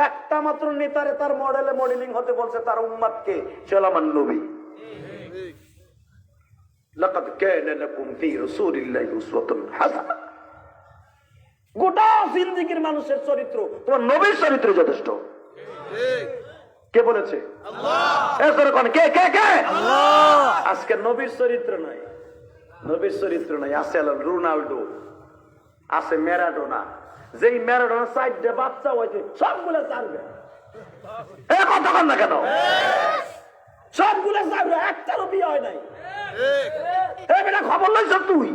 একটা মাত্র নেতারে তার মডেলে মডেলিং হতে বলছে, তার উম্মতকে, সে হলো আমার নবী। লাকাদ কানা লাকুম ফি রাসূলিল্লাহি উসওয়াতুন হাসানাহ। গোটা জিন্দেগীর মানুষের চরিত্র তোমার নবীর চরিত্র যথেষ্ট। কে বলেছে? আল্লাহ। কে কে কে? আল্লাহ। আজকে নবীর চরিত্র নাই, নবীর চরিত্র নাই। আছে রোনাল্ডো, আছে ম্যারাডোনা। যেই ম্যারাডোনা 4টা বাচ্চা হয়েছে সবগুলো চারবে। কথা বল না কেন? সবগুলো চারবে, একটারও বিয়ে হয় নাই। এটা খবর লইছ তুই?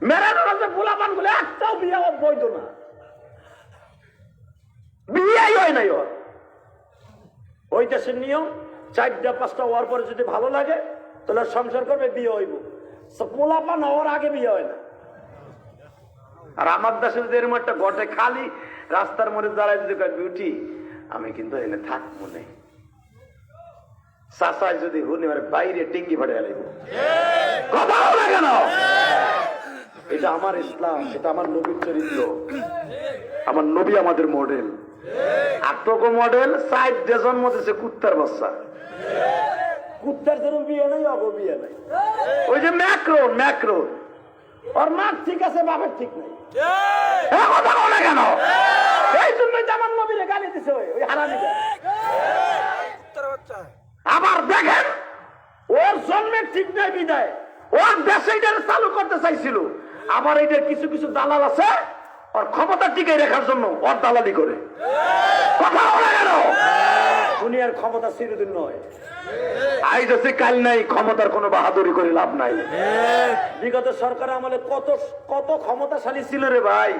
ম্যারাডোনা যে পোলাপান গুলো একটাও বিয়ে বৈধ না, বিয়েই হয় নাই ওর। ওই দেশের নিয়ম 4টা 5টা হওয়ার পরে যদি ভালো লাগে তাহলে সংসার করবে, বিয়ে হইব। পোলাপান হওয়ার আগে বিয়ে হয় না। আর আমার দেশে যদি এরকম একটা ঘটে, খালি রাস্তার মধ্যে দাঁড়ায় যদি বিউটি আমি কিন্তু এনে থাকবো নেই, চাচায় যদি হুনি বাইরে টিঙ্গি ফাটে লাগবো। কথা বলে কেন? এটা আমার ইসলাম, এটা আমার নবীর চরিত্র। আমার নবী আমাদের মডেল। আত্মক মডেল 4 জন্ম দিয়েছে কুত্তার বাচ্চা। কুত্তার যেরকম বিয়ে নাই, অগো বিয়ে নাই। ওই যে ম্যাক্রোন, ম্যাক্রোন ওর মা ঠিক আছে, বাপের ঠিক নাই। কথা বলে কেন? এই জন্যই তো আমার নবীরে গালি দিছে ওই হারামিটা। আবার দেখেন, ওর জন্মের ঠিক নাই বিদায় ওর দেশে এটা চালু করতে চাইছিল। আবার এটা কিছু কিছু দালাল আছে ওর ক্ষমতা টিকে রাখার জন্য ওর দালালি করে। কথা বলে কেন? দুনিয়ার ক্ষমতা চিরদিন নয়, আজ আছে কাল নাই। ক্ষমতার কোনো বাহাদুরি করে লাভ নাই। বিগত সরকার আমলে কত কত ক্ষমতাশালী ছিল রে ভাই,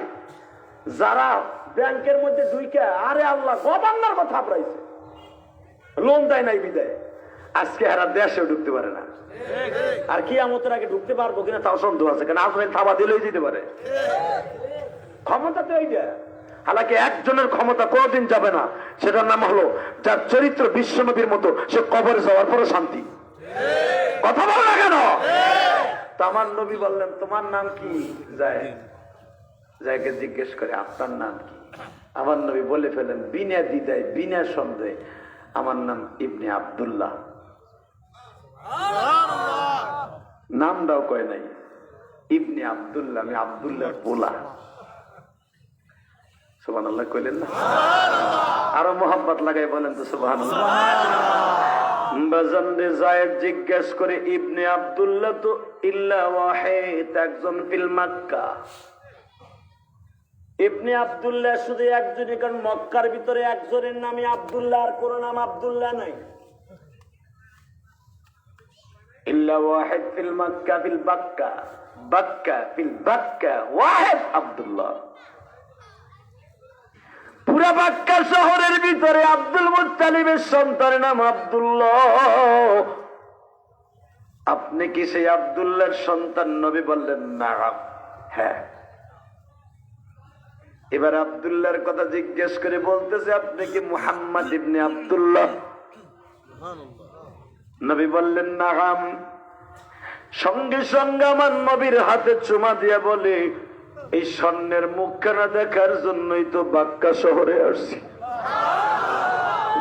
যারা ব্যাংকের মধ্যে ঢুইকা আরে আল্লাহ গভর্নর কথা আপনাইছে, লোন দেয় নাই বিদায় আজকে এরা দেশে ঢুকতে পারে না। আর কিয়ামতের আগে ঢুকতে পারবো কিনা তাও সন্দেহ আছে, কারণ আসলে থাবা দিলেই যেতে পারে। ক্ষমতা তো এই যে, হালাকি একজনের ক্ষমতা কোনদিন যাবে না, সেটার নাম হলো যার চরিত্র বিশ্বনবীর মতো, সে কবরে যাওয়ার পরে শান্তি। কথা বল না কেন? তো আমার নবী বললেন তোমার নাম কি? যাকে জিজ্ঞেস করে আপনার নাম কি? আমার নবী বলে ফেলেন বিনা দ্বিধায় বিনা সন্দেহে, আমার নাম ইবনে আব্দুল্লাহ। নামটাও কয় নাই, ইবনে আব্দুল্লাহ, আমি আব্দুল্লাহর পোলা। সুবহানাল্লাহ কইলেন না? আরো মোহাম্মত লাগাই বলেন তো সুবহানাল্লাহ। বাজানরে যায়েদ জিজ্ঞেস করে ইবনে আব্দুল্লাহ তো ইল্লা ওয়াহিদ, একজন ফিল মক্কা। ইবনে আব্দুল্লাহ শুধু একজনই, কারণ মক্কার ভিতরে একজনের নামই আব্দুল্লাহ, আর কোন নাম আব্দুল্লাহ নাই। ইল্লা ওয়াহিদ ফিল মক্কা ফিল বাক্কা, বাক্কা ফিল বাক্কা ওয়াহিদ আব্দুল্লাহ। পুরা বাক্কা শহরের ভিতরে আব্দুল মুত্তালিবের সন্তানের নাম আব্দুল্লাহ। আপনি কি সেই আব্দুল্লাহর সন্তান? নবী বললেন না। হ্যাঁ। এবার আব্দুল্লাহর কথা জিজ্ঞেস করে বলতেছে আপনি কি মুহাম্মদ ইবনে আব্দুল্লাহ? নবী বললেন নাম। সঙ্গে সঙ্গে আমার নবীর হাতে চুমা দিয়া বলে এই স্বর্ণের মুখখানা দেখার জন্যই তো বাক্কা শহরে আসছি,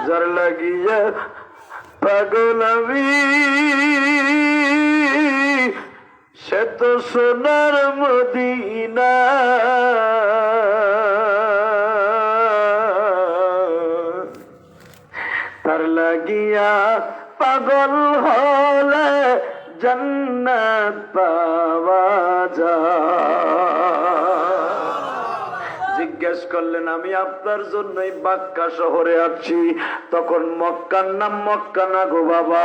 যার লাগিয়া পাগল আমি, সে তো সোনার মদিনা। তার লাগিয়া পাগল হলে জান্নাত পাওয়া যায়। জিজ্ঞেস করলেন আমি আপনার জন্যই বাক্কা শহরে আছি। তখন মক্কার নাম মক্কা না গো বাবা,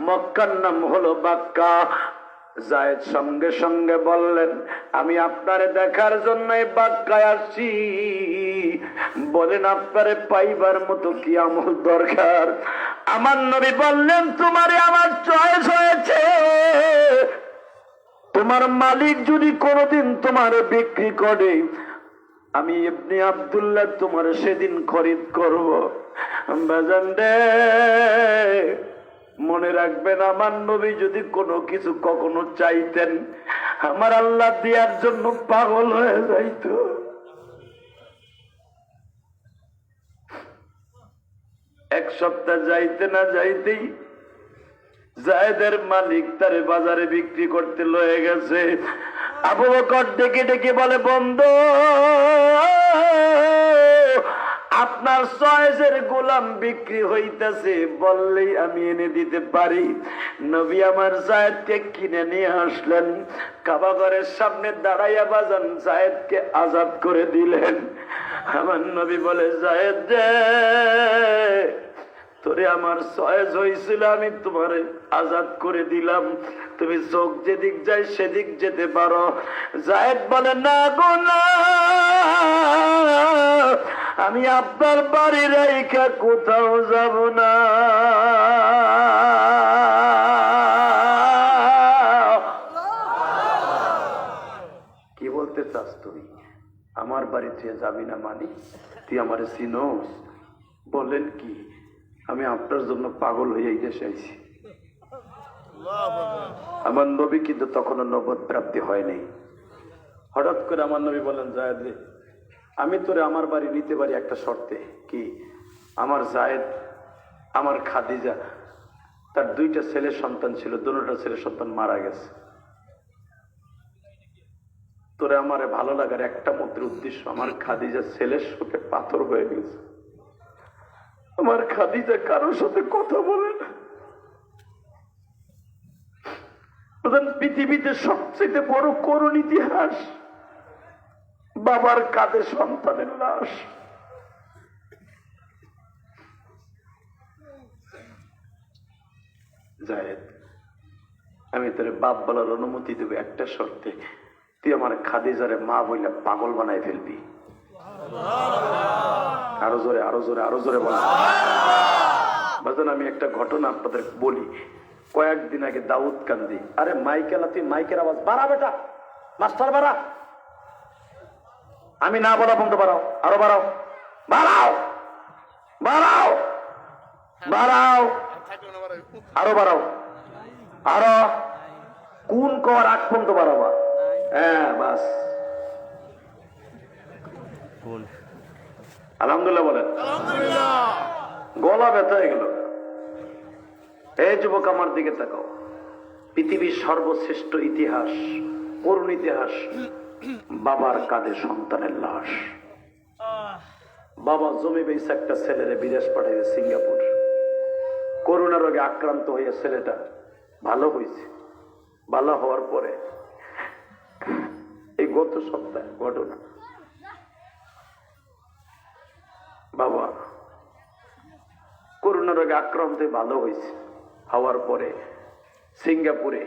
মক্কার নাম হলো বাক্কা। যায়েদ সঙ্গে সঙ্গে বললেন আমি আপনারে দেখার জন্যই বাক্কায় আসছি। বলেন আপনারে পাইবার মতো কি আমল দরকার? আমার নবী বললেন তোমারে আমার চয়েস হয়েছে। তোমার মালিক যদি কোনদিন তোমার বিক্রি করে, আমি ইবনে আব্দুল্লাহ তোমার সেদিন খরিদ করব। বাজান রে, মনে রাখবেন আমার নবী যদি কোনো কিছু কখনো চাইতেন, আমার আল্লাহ দেওয়ার জন্য পাগল হয়ে যাইত। সপ্তাহ যাইতে না যাইতেই জায়েদের মালিক তারে বাজারে বিক্রি করতে লয়ে গেছে। আবু বকর ডেকে ডেকে বলে, বন্ধু আপনার চয়েসের গোলাম বিক্রি হইতেছে, বললেই আমি এনে দিতে পারি। নবী আমার জায়েদকে কিনে নিয়ে আসলেন, কাবা ঘরের সামনে দাঁড়াইয়া বাজান জায়েদকে আজাদ করে দিলেন। আমার নবী বলে, জায়েদ রে, তোরে আমার চয়েস হয়েছিল, আমি তোমার আজাদ করে দিলাম, তুমি চোখ যেদিক যায় সেদিক যেতে পারো। জায়েদ বলে, না গো না, আমি আপনার বাড়ি রেখে কোথাও যাব না। কি বলতে চাস তুই? আমার বাড়ি তুই যাবি না মানে? তুই আমার চিনোস? বলেন কি, আমি আপনার জন্য পাগল হয়ে এই দেশে আইছি। আমার নবী কিন্তু তখনও নবুয়ত প্রাপ্তি হয়নি। হঠাৎ করে আমার নবী বলেন, জায়েদ রে, আমি তোরে আমার বাড়ি নিতে পারি একটা শর্তে। কি? আমার জায়েদ, আমার খাদিজা, তার 2টা ছেলে সন্তান ছিল, দুটোটা ছেলে সন্তান মারা গেছে। তোরে আমারে ভালো লাগার একটা মাত্র উদ্দেশ্য, আমার খাদিজা ছেলের শোকে পাথর হয়ে গেছে। আমার খাদিজা কারোর সাথে কথা বলে না। পৃথিবীতে সবচেয়ে বড় করুণ ইতিহাস, বাবার কাঁধে সন্তানের লাশ। জায়েদ, আমি তোর বাপ বলার অনুমতি দেব একটা শর্তে, তুই আমার খাদিজারে মা বইলা পাগল বানাই ফেলবি। আরো জোরে, আরো জোরে, আরো জোরে বল। বাজান, আমি একটা ঘটনা আপনাদের বলি। কয়েকদিন আগে দাউদ কান্দি, আরে মাইকেলা, তুই মাইকের আওয়াজ বাড়া বেটা, মাস্টার বাড়া। আমি না বলা বন্ধ, বাড়াও, আরো বাড়াও, বাড়াও, বাড়াও, বাড়াও, আরো বাড়াও, আরো কোন কর আগ পর্যন্ত বাড়াবা। হ্যাঁ, বাস। আলহামদুলিল্লাহ বলেন। গলা ব্যথা হয়ে গেল। এই যুবক, আমার দিকে তাকাও। পৃথিবীর সর্বশ্রেষ্ঠ ইতিহাস, করুণ ইতিহাস, বাবার কাঁধে সন্তানের লাশ। বাবা জমি বেচে একটা ছেলেরে বিদেশ পাঠিয়েছে, সিঙ্গাপুর। করোনা রোগে আক্রান্ত হয়ে ছেলেটা ভালো হয়েছে। ভালো হওয়ার পরে এই গত সপ্তাহে ঘটনা, বাবা করোনা রোগে আক্রান্ত হয়ে ভালো হয়েছে। হওয়ার পরে সিঙ্গাপুরে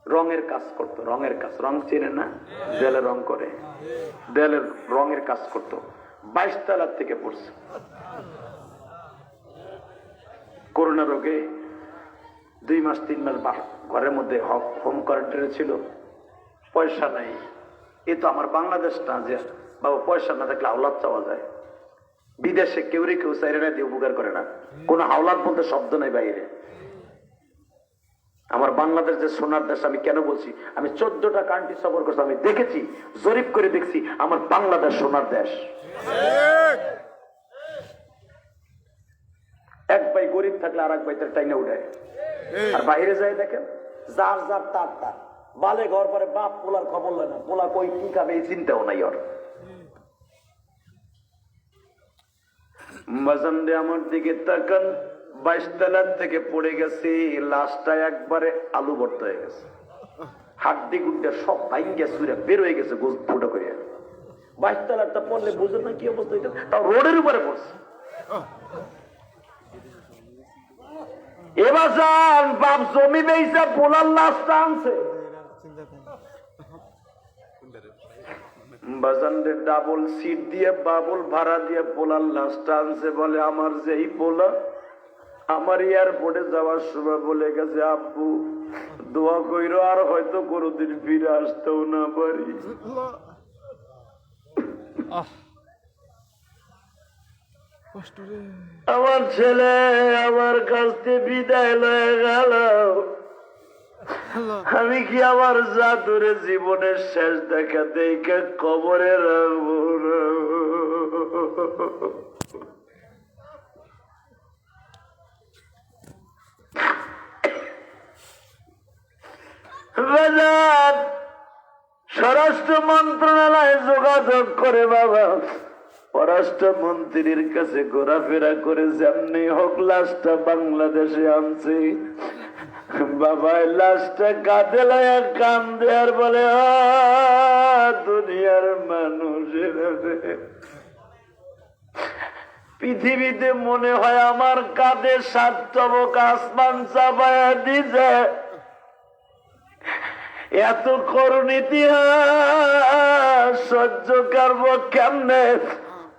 রঙের কাজ করতো, রঙের কাজ, রং চেনে না, দেয়ালে রং করে, দেয়ালের রঙের কাজ করতো। 22 তলার থেকে পড়ছে। করোনা রোগে 2 মাস 3 মাস ঘরের মধ্যে হোম কোয়ারেন্টাইনে ছিল। পয়সা নাই। এ তো আমার বাংলাদেশ না যে বাবা পয়সা না থাকলে আওলাদ চাওয়া যায়। বিদেশে কেউ চাইরে না দিয়ে উপকার করে না, কোনো আওলাদ বলতে শব্দ নাই বাইরে। আমার বাংলাদেশ যে সোনার দেশ, আমি কেন বলছি, আমি 14টা কান্ট্রি সফর করছি, আমি দেখেছি, জরিপ করে দেখছি, আমার বাংলাদেশ সোনার দেশ। এক ভাই গরিব থাকলে আর এক ভাই তার টাইনে উঠায়। আর বাইরে যায় দেখেন, যার যার তার তার বালে ঘর পরে বাপ পোলার খবর লয় না, পোলা কই কি খাবে এই চিন্তাও নাই ওর। মাজানদে আমার দিকে তাকান, 22 তলার থেকে পড়ে গেছে, লাশটা একবারে আলু ভর্তা হয়ে গেছে, হাড্ডি গুড্ডা সব ভাঙ্গা চুরে বের হয়ে গেছে, গোস ফুটো করে। 22 তলারটা পড়লে বুঝো না কি অবস্থা হইতো, তাও রোডের উপরে পড়ছে। এবার যান বাপ জমি বেইছে, পোলার লাশটা আনছে। বাজানদের ডাবল সিট দিয়ে বাবুল ভাড়া দিয়ে পোলার লাশটা আনছে। বলে আমার যেই পোলা আমার এয়ারপোর্টে যাওয়ার সময় বলে গেছে, আব্বু দোয়া কইরো আর হয়তো কোনোদিন ফিরে আসতেও না পারি। আমার ছেলে আমার কাছ থেকে বিদায় লয়ে গেল, আমি কি আমার জাদুরে জীবনের শেষ দেখা দেখে কবরে রাখবো না? মন্ত্রণালয়ে যোগাযোগ করে বাবা পররাষ্ট্রমন্ত্রীর কাছে ঘোরাফেরা করে যেমনি হোক লাশটা বাংলাদেশে আনছে। বাবা লাশটা কাঁধে লয়া কান্দে আর বলে, দুনিয়ার মানুষের পৃথিবীতে মনে হয় আমার কাঁধে 7 তবক আসমান চাপায়া দিছে। এত করুণ ইতিহাস সহ্য করব কেমনে?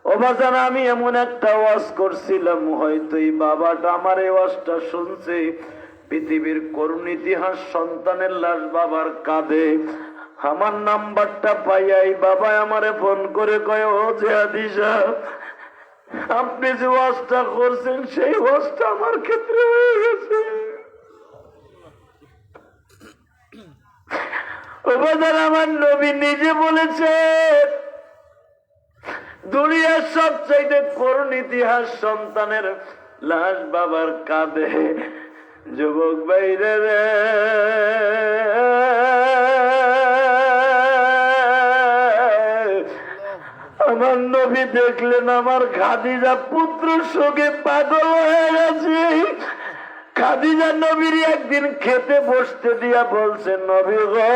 ও বাজান, আমি এমন একটা ওয়াজ করছিলাম, হয়তো এই বাবাটা আমার এই ওয়াজটা শুনছে। পৃথিবীর করুণ ইতিহাস, সন্তানের লাশ বাবার কাঁধে। আমার নাম্বারটা পাইয়া এই বাবা আমারে ফোন করে কয়, ও জিহাদি সাহেব, আপনি যে ওয়াজটা করছেন সেই ওয়াজটা আমার ক্ষেত্রে হয়ে গেছে। আমার নবী নিজে বলেছে দুনিয়ার সবচাইতে করুণ ইতিহাস সন্তানের লাশ বাবার কাঁধে। যুবক বাইরে রে, আমার নবী দেখলেন আমার খাদিজা পুত্র শোকে পাগল হয়ে গেছে। খাদিজা নবীর একদিন খেতে বসতে দিয়া বলছেন, নবী গো,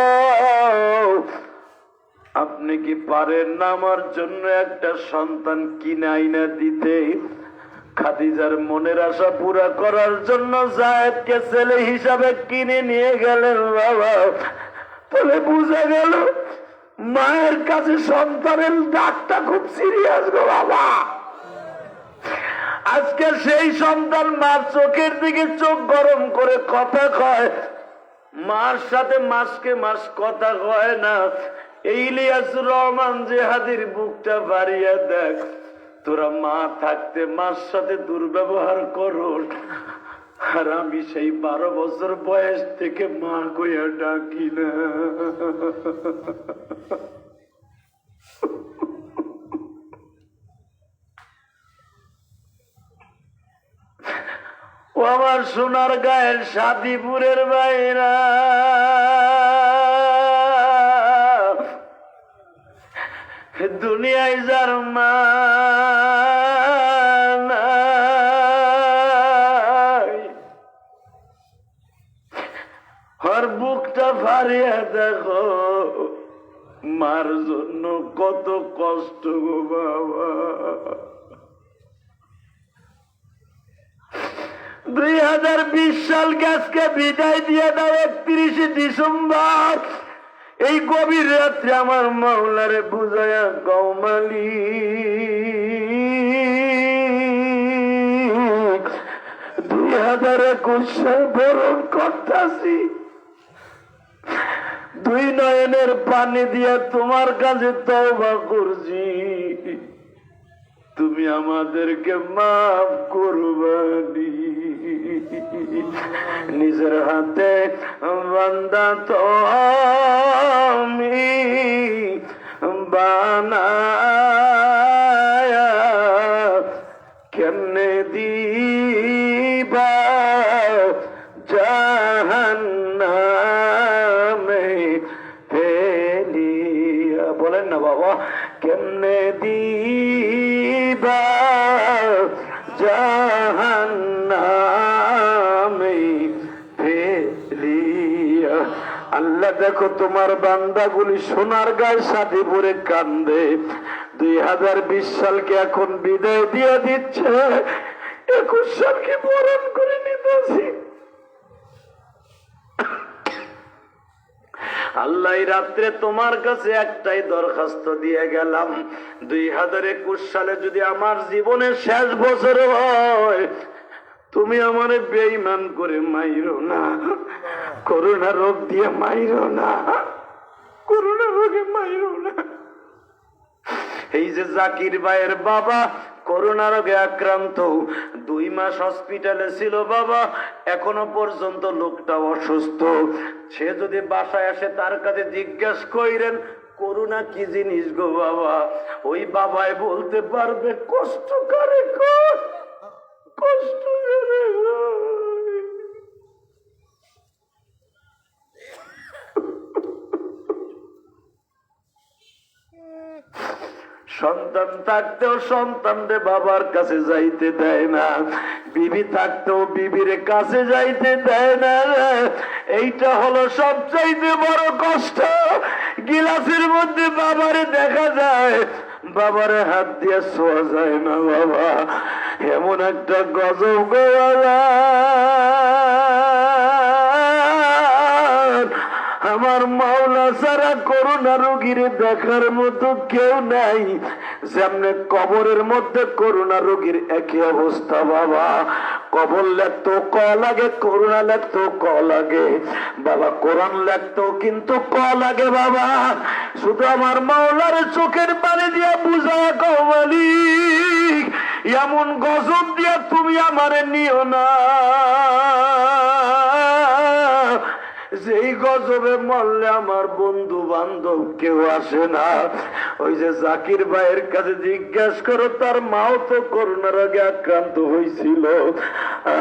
আপনি কি পারেন না আমার জন্য একটা সন্তান কিনে আইনা দিতে? খাদিজার মনের আশা পুরা করার জন্য জায়েদকে ছেলে হিসাবে কিনে নিয়ে গেলেন বাবা। তাহলে বুঝা গেল মায়ের কাছে সন্তানের ডাকটা খুব সিরিয়াস গো বাবা। আজকে সেই সন্তান মার চোখের দিকে চোখ গরম করে কথা কয়, মার সাথে মাসকে মাস কথা কয় না। এই ইলিয়াসুর রহমান জিহাদির বুকটা বাড়িয়ে দেখ, তোরা মা থাকতে মার সাথে দুর্ব্যবহার করো, আর আমি সেই 12 বছর বয়স থেকে মা কইয়া ডাকি না। ও আমার সোনার গায়ের সাদিপুরের বাইরা, দুনিয়ায় যার মা নাই, ওর বুকটা ফারিয়া দেখো, মার জন্য কত কষ্ট গো বাবা। 2020 সালকে আজকে বিদায় দিয়ে দাও 31 ডিসেম্বর। এই গভীর রাত্রে আমার মাওলারে বুঝায়া কৌমালি, 2021 সাল বরণ করতাছি। 2 নয়নের পানি দিয়া তোমার কাছে তওবা করছি, তুমি আমাদেরকে মাফ করবানি। নিজের হাতে বান্দা তো আমি বানায়া কেমনে দিবা জাহান্নামে ফেলিয়া, বলেন না বাবা, কেমনে দিবা জাহান্নামে ফেলিয়া। আল্লাহ দেখো তোমার বান্দাগুলি সোনার গায়ে সাথে পরে কান্দে। 2020 সালকে এখন বিদায় দিয়ে দিচ্ছে, 21 সালকে বরণ করে নিতেছি। আল্লাহ রাত্রে তোমার কাছে একটাই দরখাস্ত দিয়ে গেলাম, 2021 সালে যদি আমার জীবনের শেষ বছর হয়, তুমি আমারে বেঈমান করে মাইরো না, করোনা রোগ দিয়ে মাইরো না, করোনা রোগে মাইরো না। এই যে জাকির ভাইয়ের বাবা করোনা রোগে আক্রান্ত, 2 মাস হসপিটালে ছিল বাবা, এখনো পর্যন্ত লোকটা অসুস্থ। সে যদি বাসায় আসে তার কাছে জিজ্ঞেস কইরেন করোনা কি জিনিস গো বাবা, ওই বাবাই বলতে পারবে কষ্ট করে, কষ্ট করে। সন্তান থাকতেও সন্তানরে বাবার কাছে যাইতে দেয় না, বিবি থাকতেও বিবির কাছে যাইতে দেয় না। এইটা হলো সবচাইতে বড় কষ্ট। গিলাসের মধ্যে বাবারে দেখা যায়, বাবারে হাত দিয়ে ছোঁয়া যায় না। বাবা এমন একটা গজব গো বাবা, আমার মাওলা ছাড়া করোনা রোগীর দেখার মতো কেউ নাই। যেমনে কবরের মধ্যে করোনা রোগীর একই অবস্থা। বাবা কবর লেখতো ক লাগে, করোনা লেখতো ক লাগে। বাবা কোরআন লেখতো কিন্তু ক লাগে। বাবা শুধু আমার মাওলার চোখের পানি দিয়া বুঝা কও মালিক, এমন গজব দিয়া তুমি আমারে নিও না যেই গজবে মরলে আমার বন্ধু বান্ধব কেউ আসে না। ওই যে জাকির ভাইয়ের কাছে জিজ্ঞাসা করো, তার মাও তো করোনার আগে আক্রান্ত হয়েছিল।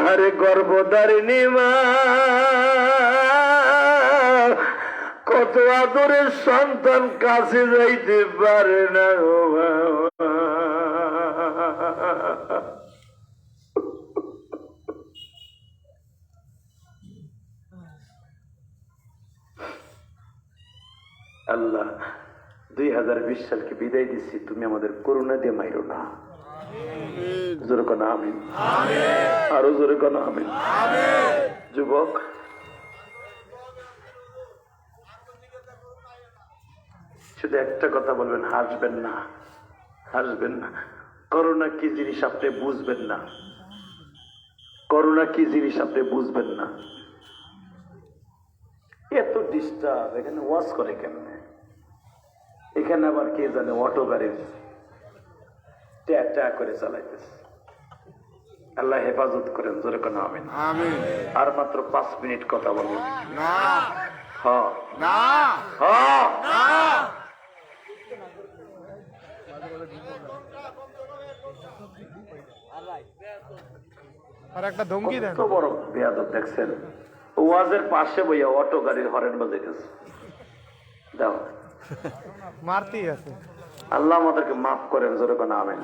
আরে গর্ভধারিণী মা কত আদরের সন্তান কাছে যাইতে পারে না। ও বাবা আল্লাহ 2020 সালকে বিদায় দিচ্ছি, তুমি আমাদের করোনা দিয়ে মাইরো না। জোরে কোন আমিন, আরো জোরে কোন আমিন। যুবক শুধু একটা কথা বলবেন, হাসবেন না, হাসবেন না। করোনা কি জিনিস আপনি বুঝবেন না, করোনা কি জিনিস আপনি বুঝবেন না। এত ডিস্টার্ব, এখানে ওয়াজ করে কেমনে? এখানে আবার কে জানে অটো গাড়ি ট্যা ট্যা করে চালাইতেছে। আল্লাহ হেফাজত করেন, জোরে কোন আমিন। আর মাত্র 5 মিনিট কথা বলবো। আর একটা ধমকি দেন। কত বড় বেয়াদব দেখছেন, ওয়াজের পাশে বইয়া অটো গাড়ির হরেন বাজাইতেছে। দাও মারতেই আছে। আল্লাহ আমাদেরকে মাফ করেন, জোরে কোন আমিন।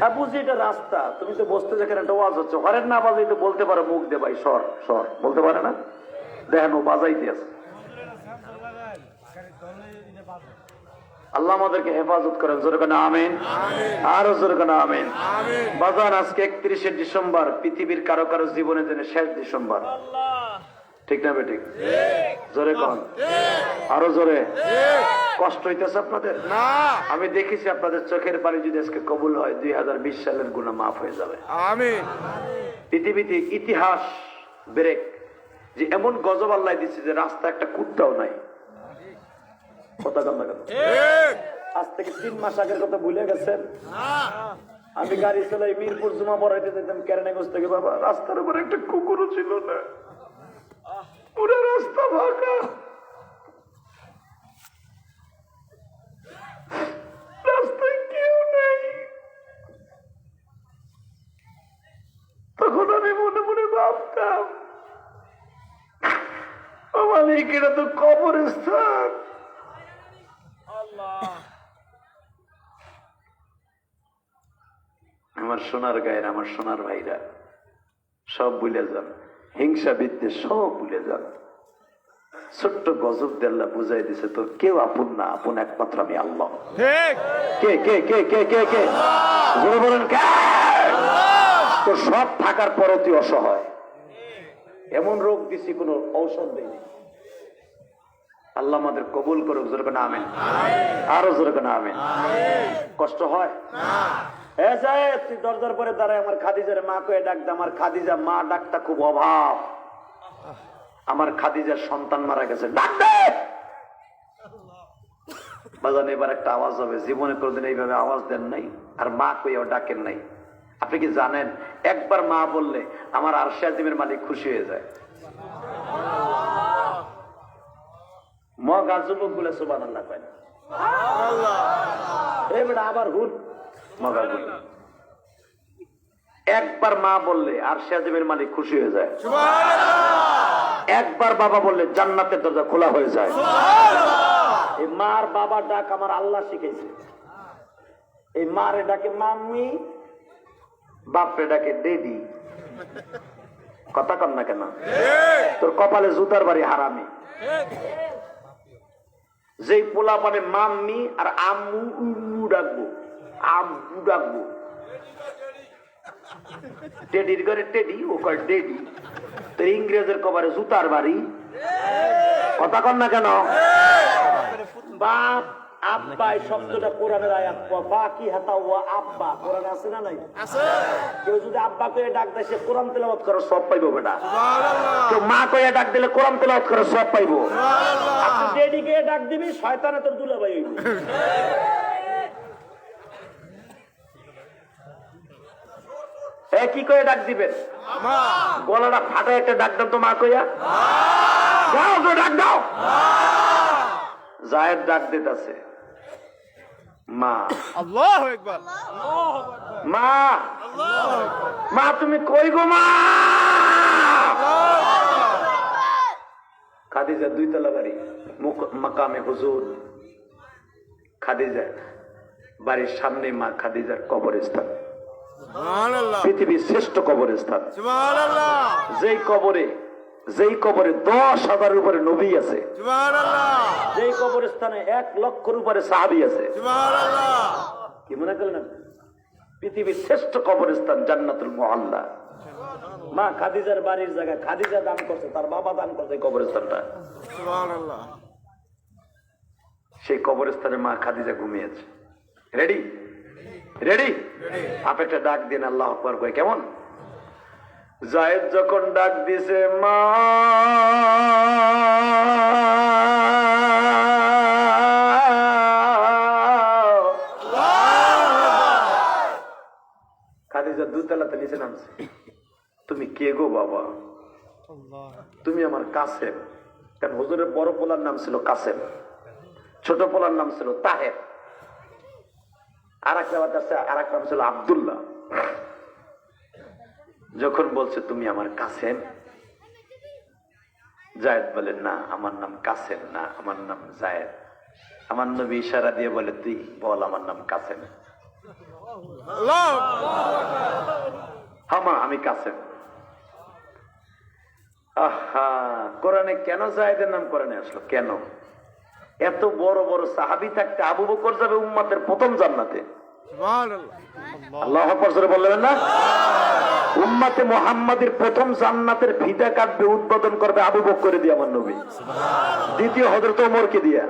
হ্যাঁ বুঝি এটা রাস্তা, তুমি তো বসতে যেখানে একটা ওয়াজ হচ্ছে, হরেন না বাজাইতে বলতে পারো মুখ দে ভাই সর সর, বলতে পারে না? দেখেন ও বাজাইতে আছে। আল্লাহ আমাদেরকে হেফাজত করেন, জোরে কোন আমিন, আরো জোরে কোন আমিন। বাজান আজকে 31শে ডিসেম্বর, পৃথিবীর কারো কারো জীবনে যেন শেষ ডিসেম্বর, ঠিক না বেঠিক? জোরে কোন, আরো জোরে। কষ্ট হইতেছে আপনাদের? আমি দেখেছি আপনাদের চোখের পানি যদি আজকে কবুল হয় 2020 সালের গুনাহ মাফ হয়ে যাবে। আমিন। পৃথিবীতে ইতিহাস ব্রেক, যে এমন গজব আল্লাহ দিচ্ছে যে রাস্তা একটা কুত্তাও নাই। কথা কান্না কেন? আজ থেকে 3 মাস আগের কথা ভুলে গেছেন? আমি গাড়ি চালাই মিরপুর জুমা পড়াইতে যেতাম কেরানীগঞ্জ থেকে, বাবা রাস্তার উপর একটা কুকুরও ছিল না, পুরো রাস্তা ফাঁকা, রাস্তায় কেউ নেই। তখন আমি মনে মনে ভাবতাম, মালিক এটা তো কবরস্থান। আমার সোনার গায়ের, আমার সোনার ভাইরা সব ভুলে যান, হিংসা বিদ্বেষ সব ভুলে যান। ছোট্ট গজব দিয়ে আল্লাহ বুঝাই দিছে, তোর কেউ আপন না, আপন একমাত্র আমি আল্লাহ। কে কে কে কে কে কে বলেন কে? তোর সব থাকার পরও তুই অসহায়। এমন রোগ দিছি, কোন ঔষধ দেয়নি। আল্লাহ আমাদের কবুল করুক, জোরে কোন আমিন, আরো জোরে কোন আমিন। কষ্ট হয়? তুই দরজার পরে দাঁড়ায় আমার খাদিজার মা কয়ে ডাক দে। আমার খাদিজা মা ডাকটা খুব অভাব, আমার খাদিজার সন্তান মারা গেছে, ডাক দে। বাজান এবার একটা আওয়াজ হবে, জীবনে কোনদিন এইভাবে আওয়াজ দেন নাই, আর মা কইও ডাকেন নাই। আপনি কি জানেন একবার মা বললে আমার আরশে আজিমের মালিক খুশি হয়ে যায়। মগা যুবক গুলো সুবহানাল্লাহ কয় না, এবারে আবার হুট মগা গুলো। একবার মা বললে আরশে আজিমের মালিক খুশি হয়ে যায়। একবার বাবা বললে জান্নাতের দরজা খোলা হয়ে যায়। এই মার বাবা ডাক আমার আল্লাহ শিখেছে। এই মারে ডাকে মাম্মি, বাপরে ডাকে ডেডি। কথা কন না কেন? তোর কপালে জুতার বাড়ি হারামি। যেই পোলা পানে মাম্মি আর আম্মু উম্মু ডাকবো, আব্বু ডাকবো, টেডির ঘরে টেডি, ও কয় ডেডি। তোর ইংরেজের কপালে জুতার বাড়ি। কথা কন না কেন? বাপ আব্বা এই শব্দটা কোরআনের আয়াত। বাকি হাতা ও আব্বা কোরআনে আছে না নাই? কেউ যদি আব্বা কয়ে ডাক দেয় সে কোরআন তেলাওয়াত করে সব পাইবো বেটা। কেউ মা কয়ে ডাক দিলে কোরআন তেলাওয়াত করে সব পাইবো। আর তুই ডেডি কে ডাক দিবি শয়তানে তোর দুলাভাই হইব। কি কয়ে ডাক দিবেন? গলাটা ফাটা একটা ডাক দাও তো মা কইয়া। যাও তো ডাক দাও। জায়েদ ডাক দিতেছে মা। আল্লাহু আকবার। মা, মা তুমি কই গো মা? খাদিজা 2 তলা বাড়ি, মাকামে হুজুর। খাদিজা বাড়ির সামনে মা খাদিজার কবরস্থান, পৃথিবীর শ্রেষ্ঠ কবরস্থান। যেই কবরে 10,000 উপরে নবী আছে, যেই কবরস্থানে 1 লক্ষের উপরে সাহাবী আছে। কি মনে করলেন? পৃথিবীর শ্রেষ্ঠ কবরস্থান জান্নাতুল মুআল্লা। মা খাদিজার বাড়ির জায়গা খাদিজা দান করছে, তার বাবা দান করছে কবরস্থানটা। সেই কবরস্থানে মা খাদিজা ঘুমিয়েছে। রেডি রেডি আপেটা ডাক দিন আল্লাহ আকবার কয় কেমন? জায়েদ যখন ডাক দিছে মা, খাদিজা 2 তলাতে নিচে নামছে। তুমি কে গো বাবা? তুমি আমার কাসেম। কারণ হুজুরের বড় পোলার নাম ছিল কাসেম, ছোট পোলার নাম ছিল তাহের, আর এক নাম ছিল আব্দুল্লাহ। যখন বলছে তুমি আমার কাসেম, জায়েদ বলে না আমার নাম কাসেম না, আমার নাম জায়েদ। আমার নবী ইশারা দিয়ে বলে তুই বল আমার নাম কাসেম। হ্যাঁ মা আমি কাসেম। আহা, কোরআনে কেন জায়েদের নাম কোরআনে আসলো? কেন? এত বড় বড় সাহাবী থাকতে আবু বকর যাবে উম্মতের প্রথম জান্নাতে। আল্লাহু আকবার জোরে বললেন না? উম্মতে মুহাম্মাদের প্রথম জান্নাতের ফিতা কাটবে, উদ্বোধন করবে আবু বকর দিয়ে আমার নবী, দ্বিতীয় হযরত ওমরকে দিয়া,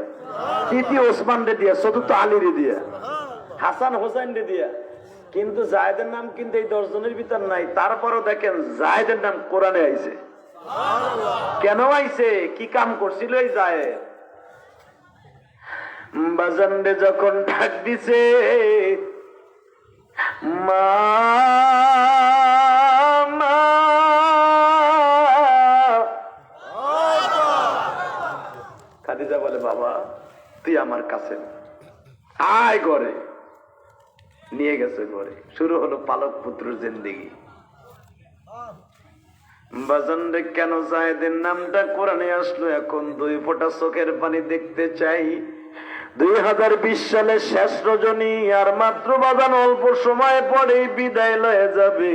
তৃতীয় ওসমান রে দিয়া, চতুর্থ আলী রে দিয়া, হাসান হোসেন রে দিয়া। কিন্তু জায়েদের নাম কিন্তু এই 10 জনের ভিতর নাই। তারপরও দেখেন জায়েদের নাম কোরআনে আইছে। কেন আইছে? কি কাম করছিল এই জায়েদ? বাজানরে যখন ডাক দিছে মা, খাদিজা বলে বাবা তুই আমার কাছে আয় ঘরে। নিয়ে গেছে ঘরে। শুরু হলো পালক পুত্রের জিন্দেগি। বাজানরে কেন জায়েদের নামটা কোরআনে আসলো এখন 2 ফোঁটা চোখের পানি দেখতে চাই। 2020 সালের শেষ রজনী, আর মাত্র বাজান অল্প সময় পরেই বিদায় লয়ে যাবে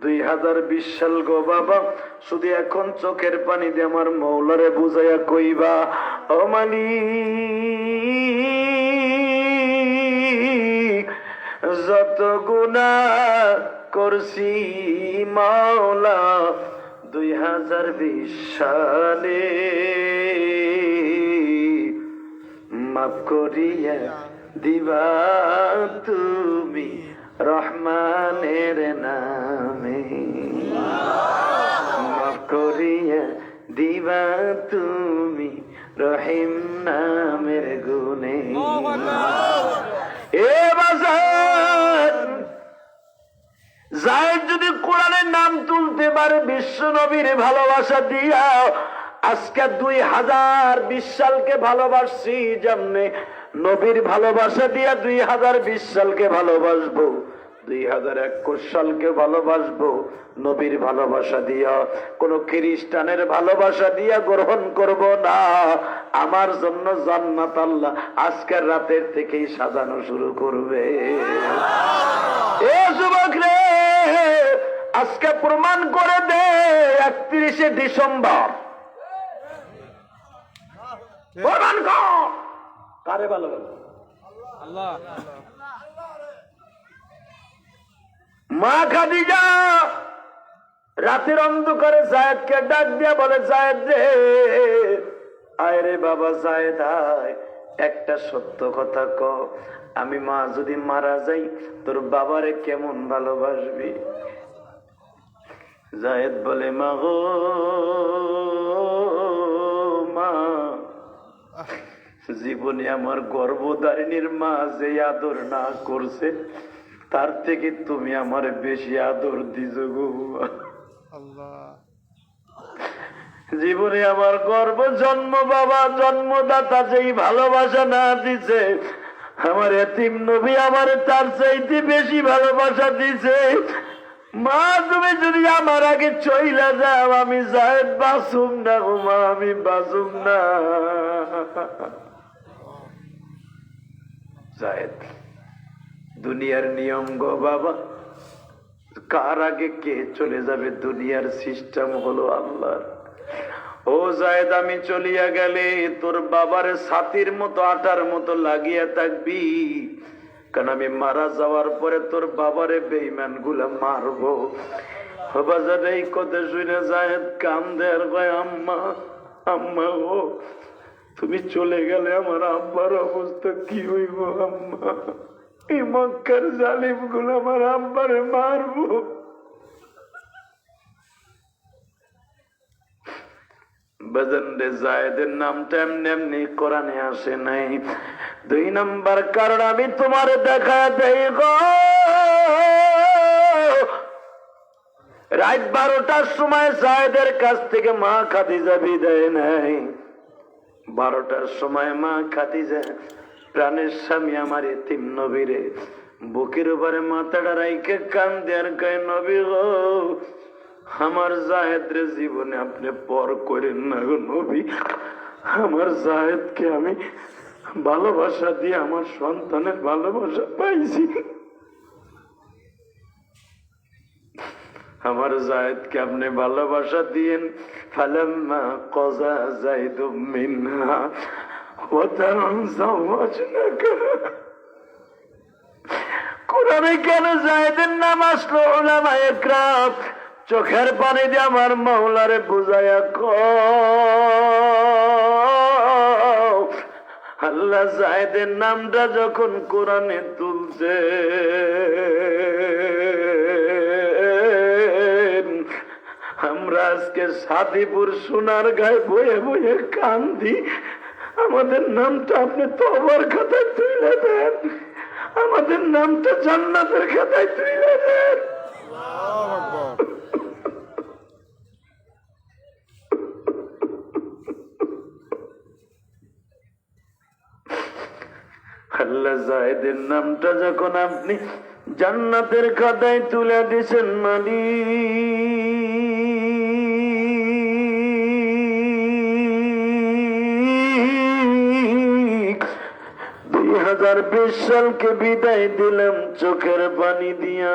2020 সাল গো বাবা। শুধু এখন চোখের পানি দিয়ে আমার মৌলারে বুঝাইয়া কইবা ও মালিক যত গুনাহ করছি মাওলা 2020 সালে মাফ করিয়া দিবা তুমি রহমানের নামে, মাফ করিয়া দিবা তুমি রহিম নামের গুণে। এ বাজার জায়েদ যদি কোরআনের নাম তুলতে পারে বিশ্ব নবীর ভালোবাসা দিয়া, আজকে 2020 সালকে ভালোবাসছি যেমনে নবীর ভালোবাসা দিয়া 2020 সালকে ভালোবাসবো। 2021 সালকে ভালোবাসবো নবীর ভালোবাসা দিয়া, কোন খ্রিস্টানের ভালোবাসা দিয়া গ্রহণ করব না। আমার জন্য জান্নাত আল্লাহ আজকের রাতের থেকেই সাজানো শুরু করবে। এ যুবক রে, আজকে প্রমাণ করে দে 31শে ডিসেম্বর প্রমাণ কর কারে ভালোবাসে। আল্লাহ মা খাদিজা রাতের অন্ধকারে জায়েদকে ডাক দিয়া বলে, জায়েদ রে, আয় রে বাবা জায়েদ আয়, একটা সত্য কথা ক, আমি মা যদি মারা যাই তোর বাবারে কেমন ভালোবাসবি? জায়েদ বলে, মা গো মা, জীবনে আমার গর্ভধারিণীর মা যে আদর না করছে তার থেকে তুমি আমার বেশি আদর দিছো গো। আল্লাহ জীবনে আমার গর্ভ জন্ম বাবা জন্মদাতা যেই ভালোবাসা না দিছে, আমার এতিম নবী আমার তার চাইতে বেশি ভালোবাসা দিছে। মা তুমি যদি আমার আগে চইলা যাও আমি জায়েদ বাঁচুম না গো মা, আমি বাঁচুম না। জায়েদ, দুনিয়ার নিয়ম গো বাবা, কার আগে কে চলে যাবে, দুনিয়ার সিস্টেম হলো আল্লাহর। ও জায়েদ, আমি চলিয়া গেলে তোর বাবার ছাতির মতো আটার মতো লাগিয়া থাকবি, কারণ আমি মারা যাওয়ার পরে তোর বাবারে বেঈমান গুলা মারবো। বাজার এই কথা শুনে জায়েদ কান্দে আর কয়, আম্মা আম্মা ও তুমি চলে গেলে আমার আব্বার অবস্থা কি হইব আম্মা? এই মক্কার জালিম গুলো আমার আব্বারে মারবো। বাজারে জায়েদের নামটা এমনি এমনি কোরআনে আসে নাই। 2 নাম্বার কারণ আমি তোমার দেখা দেই গো, রাত 12টার সময় জায়েদের কাছ থেকে মা খাদিজা বিদায় নেয়। 12টার সময় মা খাদিজা প্রাণের স্বামী আমার এতিম নবীরে বুকের উপরে মাথাটা রাইকে কান্দে আর কয়, নবী গো আমার জায়েদরে জীবনে আপনি পর করেন না গো নবী, আমার জায়েদকে আমি ভালোবাসা দিয়ে আমার সন্তানের ভালোবাসা পাইছি, আমার জায়েদকে আপনি ভালোবাসা দিয়েন। ফালাম্মা ক্বাযা যায়দুম মিনহা ওয়াতারান যাওয়াজনাকা। কোরআনে কেন জায়েদের নাম আসলো? উলামায়ে কেরাম চোখের পানি দিয়ে আমার মাওলারে বুঝায়া কও, আল্লাহ জায়েদের নামটা যখন কোরআনে তুলছে আমরা আজকে সাদিপুর সোনার গায়ে বয়ে বয়ে কান্দি। আমাদের নামটা আপনি তওবার খাতায় তুলে দেন, আমাদের নামটা জান্নাতের খাতায় তুলে দেন। আল্লাহু আকবার। আল্লাহ জায়েদের নামটা যখন আপনি জান্নাতের খাতায় তুলে দিয়েছেন মালিক, 2020 সালকে বিদায় দিলাম চোখের পানি দিয়া।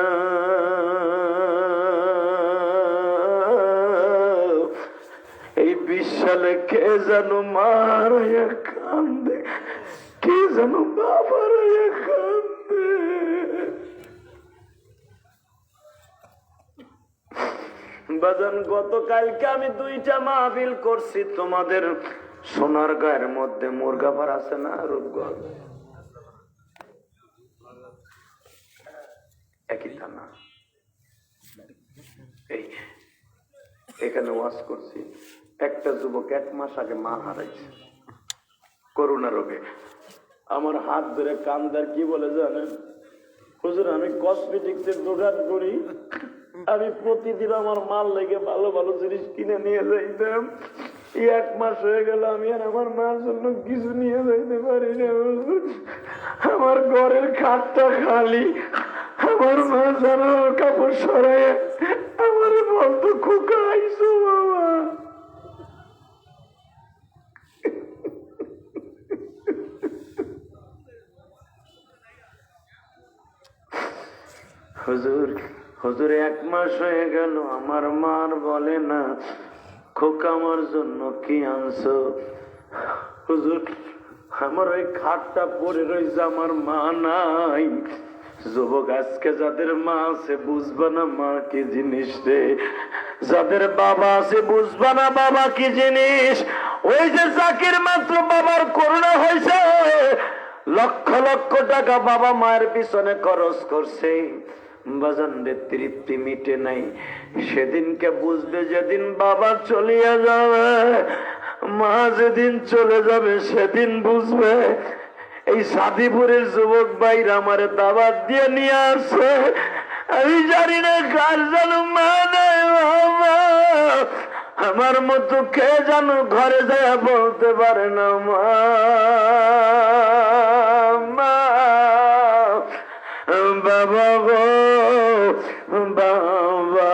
এই 20 সালে কে যেন মার কান্দে, কে যেন বাবার কান্দে। বাজান গতকালকে আমি 2টা মাহফিল করছি তোমাদের সোনার গায়ের মধ্যে। মুরগাপার আছে না রূপগঞ্জ, একই থানা। এই এখানে ওয়াজ করছি, একটা যুবক 1 মাস আগে মা হারাইছে করোনা রোগে। আমার হাত ধরে কান্দার কি বলে জানেন, হুজুর আমি কসমেটিক্সের দোকান করি, আমি প্রতিদিন আমার মাল লেগে ভালো ভালো জিনিস কিনে নিয়ে যাইতাম। 1 মাস হয়ে গেল আমি আর আমার মার জন্য কিছু নিয়ে যাইতে পারি না। আমার ঘরের খাটটা খালি, আমার মা জানার কাপড় সরাই আমার বলতো খোকা আইসো বাবা। হুজুর হুজুর 1 মাস হয়ে গেল আমার মার বলে না খোকা আমার জন্য কি আনছো। হুজুর আমার ওই খাটটা পড়ে রয়েছে, আমার মা নাই। যুবক আজকে যাদের মা আছে বুঝবা না মা কি জিনিস রে, যাদের বাবা আছে বুঝবা না বাবা কি জিনিস। ওই যে জাকির মাত্র বাবার করোনা হয়েছে, লক্ষ লক্ষ টাকা বাবা মায়ের পিছনে খরচ করছে, বাজানদের তৃপ্তি মিটে নাই। সেদিনকে বুঝবে যেদিন বাবা চলিয়া যাবে, মা যেদিন চলে যাবে সেদিন বুঝবে। এই সাদিপুরের যুবক ভাইরা আমার দাওয়াত দিয়ে নিয়ে আসছে, আমি জানি না কার যেন মা নাই বাবা। আমার মতো কে যেন ঘরে যায় বলতে পারে না মা মা বাবা গো বাবা।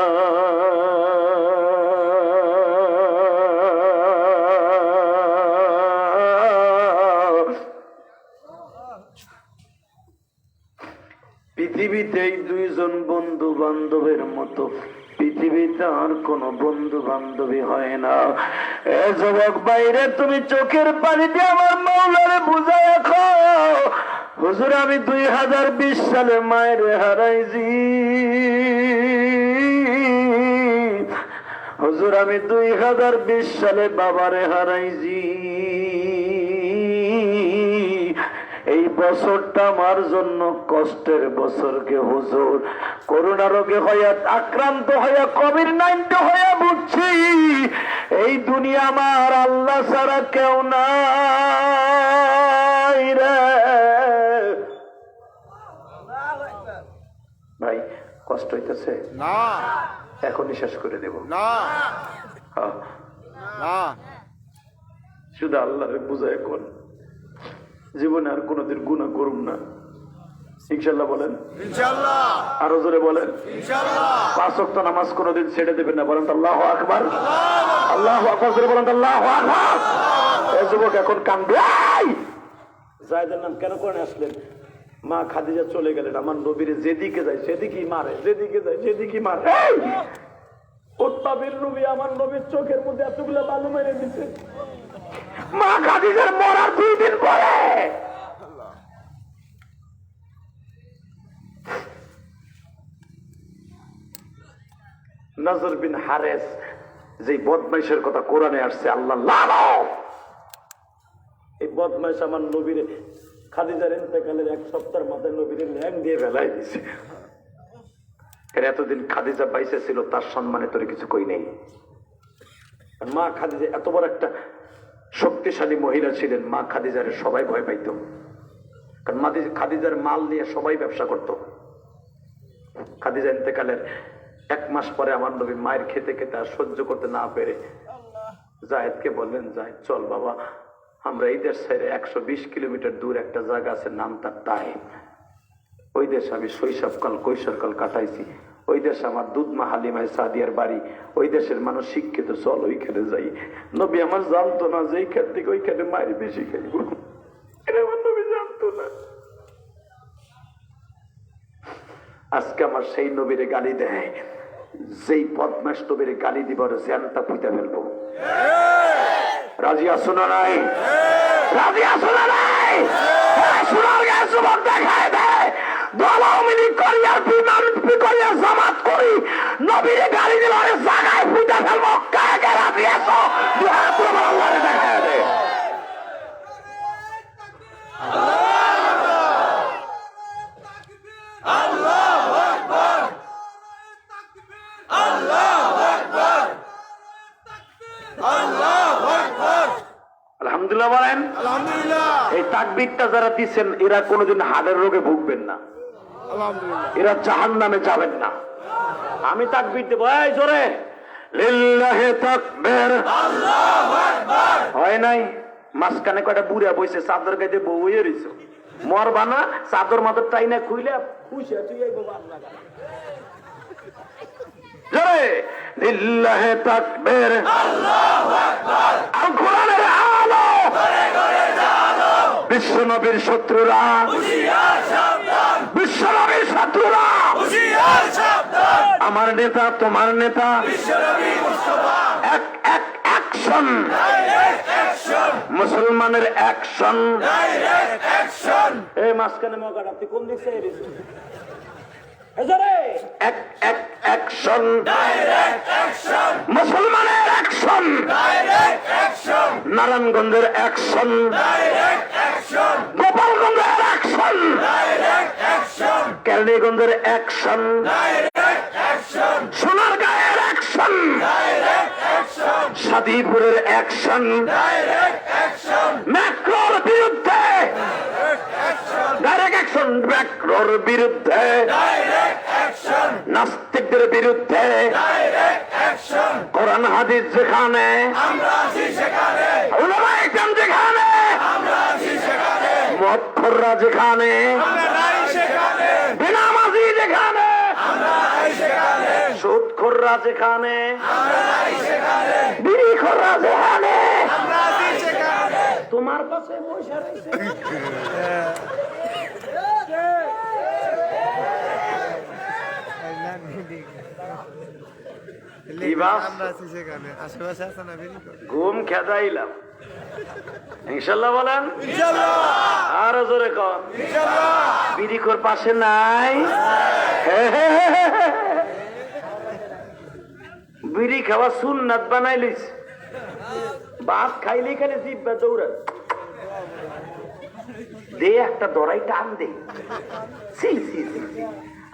পৃথিবীতে এই 2 জন বন্ধু বান্ধবের মতো পৃথিবীতে আর কোন বন্ধু বান্ধবী হয় না। এ যুবক বাইরে তুমি চোখের পানি দিয়ে আমার মৌলারে বুঝায় রাখো। হুজুর আমি 2020 সালে মায়ের হারাইছি। হুজুর আমি 2020 সালে বাবারে হারাইছি। এই বছরটা আমার জন্য কষ্টের বছরকে হুজুর করোনা রোগে হইয়া আক্রান্ত হইয়া কোভিড-19 হইয়া বুঝছি এই দুনিয়া আমার আল্লাহ ছাড়া কেউ নাই রে। ভাই কষ্ট হইতেছে না, এখনই শেষ করে দেব না, হ্যাঁ, না। শুধু আল্লাহরে বুঝায় কোন জীবনে আর কোনোদিন গুনাহ করুম না ইনশাআল্লাহ বলেন ইনশাআল্লাহ, আরো জোরে বলেন ইনশাআল্লাহ। 5 ওয়াক্ত নামাজ কোনোদিন ছেড়ে দেবেন না, বলেন তো আল্লাহু আকবার। আল্লাহু আকবার জোরে বলেন তো আল্লাহু আকবার। এই যুবক এখন কান্দে। জায়েদের নাম কেন করে আসলেন? মা খাদিজা চলে গেলেন, আমার নবীরে যেদিকে যায় সেদিকেই মারে, যেদিকে যায় সেদিকেই মারে। উত্তাবের নবী আমার নবীর চোখের মধ্যে এতগুলো বালু মেরে দিচ্ছে। মা খাদিজার মরার 2 দিন পরে নজর বিন হারেস যে বদমাইশের কথা কোরআনে আসছে, আল্লাহ লানত, এই বদমাইশ আমার নবীরে খাদিজার ইন্তেকালের 1 সপ্তাহের মাথায় নবীরে ল্যাং দিয়ে ফেলাই দিছে। এতদিন খাদিজা বাইসে ছিল, তার সম্মানে তোর কিছু কই নেই। মা খাদিজা এত বড় একটা শক্তিশালী মহিলা ছিলেন, মা খাদিজারে সবাই ভয় পাইত, কারণ খাদিজার মাল নিয়ে সবাই ব্যবসা করত। খাদিজা ইন্তেকালের 1 মাস পরে আমার নবী মায়ের খেতে খেতে আর সহ্য করতে না পেরে জায়েদকে বললেন, জায়েদ চল বাবা, আমরা এই দেশ ছেড়ে 120 কিলোমিটার দূর একটা জায়গা আছে, নাম তার তাইফ। ওই দেশে আমি শৈশবকাল কৈশোরকাল কাটাইছি, ওই দেশে আমার দুধমা হালিমায় সাদিয়ার বাড়ি, ওই দেশের মানুষ শিক্ষিত, চল ওইখানে যাই। নবী আমার জানতো না যে এইখান থেকে ওইখানে মায়ের বেশি খাইব, এটা আমার নবী জানতো না। আজকে আমার সেই নবীরে গালি দেয়, যেই বদমাশ নবীরে গালি দিবার জ্যানটা পুঁতে ফেলবো। রাজি আছো না নাই? রাজি আছো না নাই? শোনার গায়ে যুবক দেখায় দেয়, দলামিলি করি আর বিমানপি করি আর জামাত করি, নবীরে গালি দিলে জায়গায় পুঁতে ফেলবো। কে কে রাজি আছো? আল্লাহরে দেখায় দেয়। আলহামদুলিল্লাহ বলেন আলহামদুলিল্লাহ, এই তাকবীরটা যারা দিচ্ছেন এরা কোনোদিন হাড়ের রোগে ভুগবেন না, আলহামদুলিল্লাহ। এরা জাহান্নামে যাবেন না। আমি তাকবীর দেব, এই জোরে লিল্লাহি তাকবীর, আল্লাহু আকবার। হয় নাই মাঝখানে কয়টা বুড়া বইছে, চাদর গাইতে বউ হয়ে রইছে, মরবা না, চাদর মাদর টাইনা খুইলে খুশি তুই এই বাবা আল্লাহ জোরে লিল্লাহে তাকবীর, আল্লাহু আকবার। আর কোরআনের আলো ঘরে ঘরে জালো, বিশ্বনবীর শত্রুরা হুঁশিয়ার সাবধান, বিশ্বনবীর শত্রুরা হুঁশিয়ার সাবধান। আমার নেতা তোমার নেতা বিশ্বনবী মুস্তাফা, এক এক অ্যাকশন, ডাইরেক্ট অ্যাকশন, মুসলমানের অ্যাকশন, ডাইরেক্ট অ্যাকশন। এই মাসখানে মগাটা তুই কোন দিক থেকে এসেছিস? এক এক অ্যাকশন, ডাইরেক্ট অ্যাকশন, মুসলমানের অ্যাকশন, ডাইরেক্ট অ্যাকশন, নারায়ণগঞ্জের অ্যাকশন, ডাইরেক্ট অ্যাকশন, গোপালগঞ্জের অ্যাকশন, ডাইরেক্ট অ্যাকশন, কেরানীগঞ্জের অ্যাকশন, ডাইরেক্ট অ্যাকশন, সোনারগাঁয়ের অ্যাকশন, ডাইরেক্ট অ্যাকশন, সাদিপুরের অ্যাকশন, ডাইরেক্ট অ্যাকশন, ম্যাক্রোর বিরুদ্ধে ডাইরেক্ট অ্যাকশন, ম্যাক্রোর বিরুদ্ধে ডাইরেক্ট অ্যাকশন, নাস্তিকদের বিরুদ্ধে ডাইরেক্ট অ্যাকশন, কোরআন হাদিস যেখানে আমরা আছি সেখানে, উলামায়ে কেরাম যেখানে আমরা আছি সেখানে, মদখোররা যেখানে আমরা নাই সেখানে, বেনামাজি যেখানে আমরা নাই সেখানে, সুদখোররা যেখানে আমরা নাই সেখানে, বিড়িখোররা যেখানে আমরা আছি সেখানে। তোমার কাছে পয়সা রয়েছে ঘুম খেদাইলাম ইনশাল্লাহ বলেন, আরো জোরে কন বিড়িখোর পাশে নাই। বিড়ি খাওয়া সুন্নাত বানাই লইস, ভাত খাইলে খালি জিব্বা দৌড়ান দে, একটা দরাই টান দে। সি সি সি,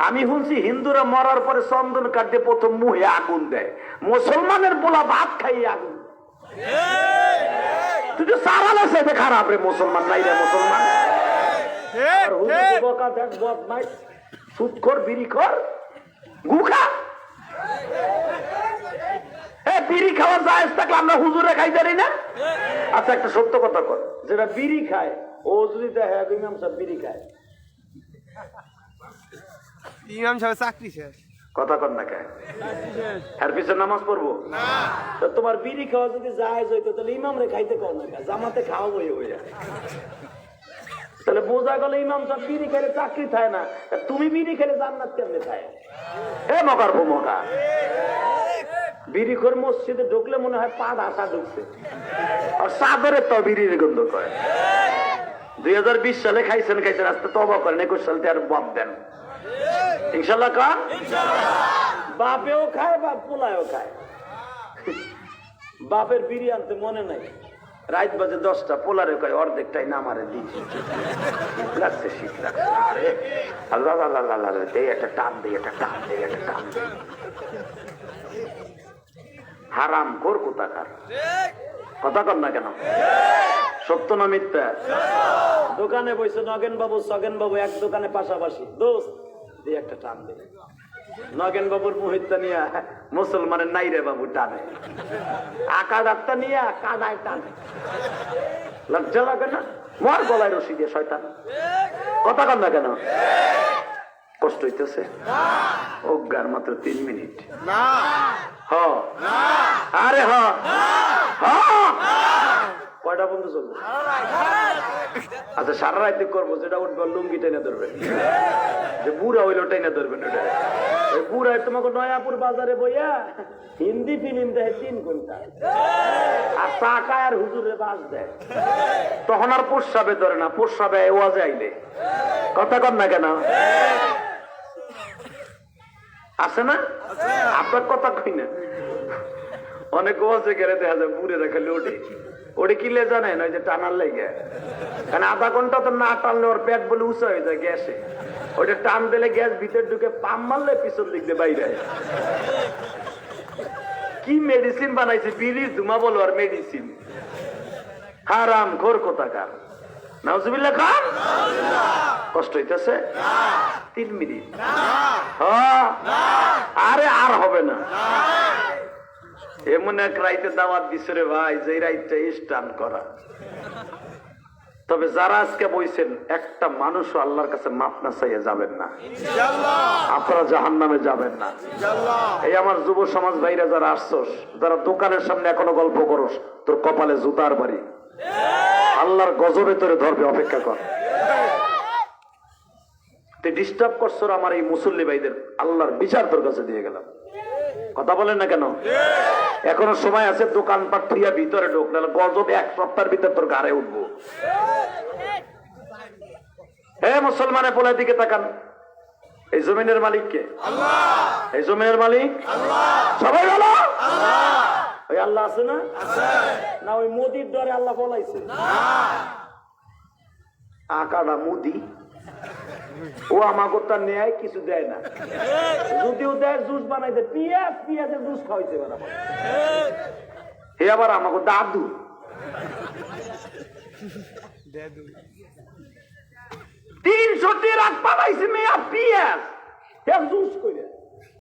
আমি শুনছি হিন্দুরা মরার পরে চন্দন কাটতে প্রথম মুহে আগুন দেয়, মুসলমানের বলা ভাত খাইয়ে আগুন। তুই তো সারালে সেটা খারাপ রে, মুসলমান নাই রে মুসলমান। সুদখোর বিড়িখোর গুখা, বিড়ি খাওয়ার জায়েজ থাকলে আমরা হুজুরে খাই জানি না। আচ্ছা একটা সত্য কথা কর, যেটা বিড়ি খায় ও যদি দেখে ইমাম সাহেব বিড়ি খায়, ইমাম সাহেব চাকরি শেষ, কথা কর না খায় এর পিছনে নামাজ পড়বো না। তোমার বিড়ি খাওয়া যদি জায়েজ হইতো তাহলে ইমাম রে খাইতে কর না, জামাতে খাওয়া হয়ে যায়। তাহলে বোঝা গেল ইমাম সাহেব বিড়ি খেলে চাকরি থাকে না, তুমি বিড়ি খেলে জান্নাত কেমনে থাকে? এ মকার ভূমকা বিড়িখোর মসজিদে ঢুকলে মনে হয় পা ঢাসা ঢুকছে, আর চাদরে তো বিড়ির গন্ধ করে। 2020 সালে খাইছেন আজকে তওবা করেন, 21 সালে আর বাপ দেন ইনশাল্লাহ। কান বাপেও খায়, বাপ পোলায়ও খায়। বাপের বিড়ি আনতে মনে নাই, রাত বাজে 10টা, পোলারে কয় অর্ধেকটাই না মারে দিয়েছে, লাগছে শীত লাগছে, আরে আল্লাহ আল্লাহ আল্লাহ এই একটা টান দেয়, একটা টান দেয়, একটা টান দেয়। হারাম খোর কোথাকার, কথা কর না কেন? সত্য না মিথ্যা? দোকানে বসে নগেন বাবু সগেন বাবু এক দোকানে পাশাপাশি, দোস্ত দিয়ে একটা টান দে। নগেন বাবুর মুহিতটা নিয়ে মুসলমানের নাইরে বাবু টানে, আকাদারটা নিয়ে কাদায় টানে। লজ্জা লাগে না? মর গলায় রশি দিয়ে শয়তান, কথা কর না কেন? কষ্ট হইতেছে? অজ্ঞার মাত্র 3 মিনিট। আরে কয়টা বন্ধু চলবে? আচ্ছা সারা রাইতে করবো, যেটা উঠবে লুঙ্গি টেনে ধরবেন, যে বুড়া হইলো টেনে ধরবেন। ওটা ওই বুড়ায় তোমাকে নয়াপুর বাজারে বইয়া হিন্দি ফিল্ম দেয় 3 ঘন্টা, আর টাকায় আর হুজুরে বাস দেয়, তখন আর পোষাবে ধরে না, পোষাবে ওয়াজে আইলে। কথা কর না কেন? আছে না? আপনার কথা কই না? অনেক ওয়াজে গেলে দেখা যায় বুড়ে রাখালে ওঠে, ওটা কিলে জানেন ওই যে টানার লেগে, কারণ আধা ঘন্টা তো না টানলে ওর পেট বলে উঁচা হয়ে যায় গ্যাসে, ওইটা টান দিলে গ্যাস ভিতরে ঢুকে, পাম মারলে পিছন দিক দিয়ে বাইরে। কি মেডিসিন বানাইছে, বিড়ির ধুমা বলো আর মেডিসিন। হারাম খোর কোথাকার, নাউজুবিল্লাহ খান। কষ্ট হইতেছে? 3 মিনিট। আরে আর হবে না। এমন এক রাইতে দাওয়াত দিছে রে ভাই, যে রাইতটা স্টান করা। তবে যারা আজকে বইছেন একটা মানুষও আল্লাহর কাছে মাপ না চাইয়ে যাবেন না, আপনারা জাহান্নামে যাবেন না। এই আমার যুব সমাজ ভাইরা যারা আসছস, যারা দোকানের সামনে এখনো গল্প করস, তোর কপালে জুতার বাড়ি, আল্লাহর গজবে তোরে ধরবে, অপেক্ষা কর। তুই ডিস্টার্ব করছর আমার এই মুসল্লি ভাইদের, আল্লাহর বিচার তোর কাছে দিয়ে গেলাম। কথা বলেন না কেন? এখনো সময় আছে, দোকানপাট থুইয়া ভিতরে ঢোক, নাহলে গজব এক সপ্তাহের ভিতর তোর গাড়ে উঠবো। হে মুসলমানে পোলার দিকে তাকান, এই জমিনের মালিক কে? এই জমিনের মালিক সবাই বলো ওই আল্লাহ আছে না? না ওই মোদির ডরে আল্লাহ বলাইছে? আকাটা মোদি, ও আমাকে তার নেয় কিছু দেয় না, যদিও দেয় জুস বানাই দেয়, পিঁয়াজের জুস খাওয়াইছে হে আবার আমাকে দাদু। 300 রাত পালাইছে মেয়া পিঁয়াজ জুস করে।